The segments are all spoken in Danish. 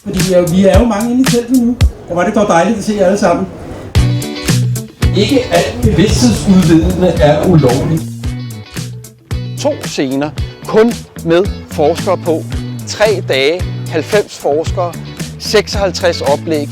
Fordi vi er jo mange inde i teltet nu, og var det dog dejligt at se jer alle sammen. Ikke alt bevidsthedsudvidende er ulovligt. 2 scener, kun med forskere på. 3 dage, 90 forskere, 56 oplæg.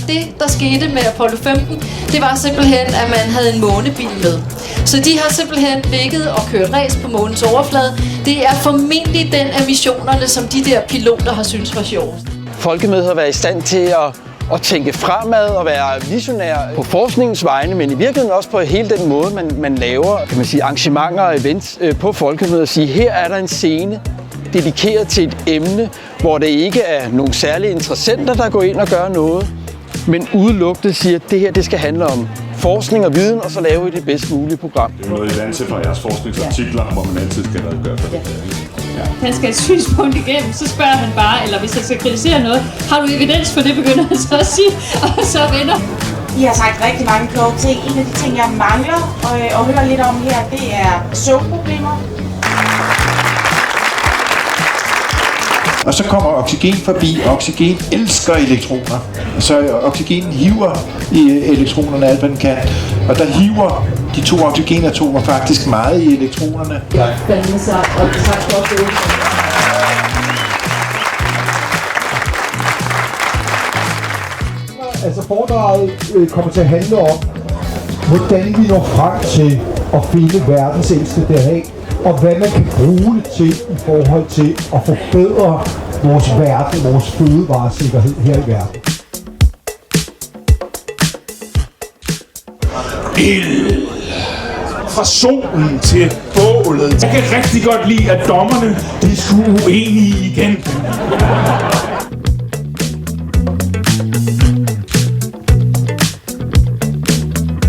Det, der skete med Apollo 15, det var simpelthen, at man havde en månebil med. Så de har simpelthen ligget og kørt ræs på månens overflade. Det er formentlig den af missionerne, som de der piloter har syntes var sjovest. Folkemødet har været i stand til at tænke fremad og være visionær på forskningens vegne, men i virkeligheden også på hele den måde, man laver arrangementer og events på Folkemødet og sige, her er der en scene dedikeret til et emne, hvor det ikke er nogle særlige interessenter, der går ind og gør noget, men udelukkende siger, at det her det skal handle om forskning og viden, og så laver vi det bedst mulige program. Det er jo noget, I vant til fra jeres forskningsartikler, hvor man altid skal redegøre for det. Ja. Han skal et synspunkt igennem, så spørger han bare, eller hvis han skal kritisere noget, har du evidens for det, begynder han så at sige, og så vender. I har sagt rigtig mange kloge ting. En af de ting, jeg mangler og hører lidt om her, det er søvnproblemer. Og så kommer oxygen forbi. Oxygen elsker elektroner. Så oxygenen hiver i elektronerne alt, hvad den kan. Og der hiver de 2 oxygenatomer faktisk meget i elektronerne. Altså foredraget kommer til at handle om, hvordan vi når frem til at finde verdens ældste DNA, og hvad man kan bruge det til i forhold til at forbedre vores verden, vores fødevaresikkerhed her i verden. Ild. Fra solen til bålet. Jeg kan rigtig godt lide, at dommerne de er sgu uenige igen.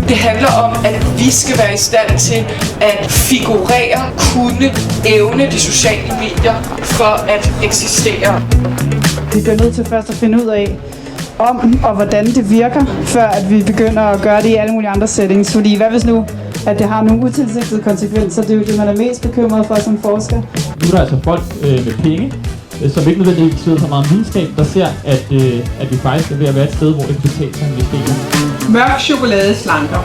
Det handler om, at vi skal være i stand til at figurere, kunne, evne de sociale medier for at eksistere. Vi bliver nødt til først at finde ud af, om og hvordan det virker, før at vi begynder at gøre det i alle mulige andre settings. Fordi hvad hvis nu, at det har nogle utilsigtede konsekvenser? Det er jo det, man er mest bekymret for som forsker. Nu er der altså folk med penge, som ikke nødvendigvis ved så meget videnskab, der ser, at vi faktisk er ved at være et sted, hvor det kan betale sig at investere. Mørk chokolade slanker.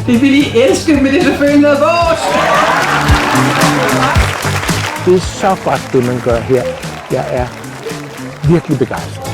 Det vil I elske, men det er selvfølgelig noget vores. Det er så godt, det man gør her. Jeg er virkelig begejstret.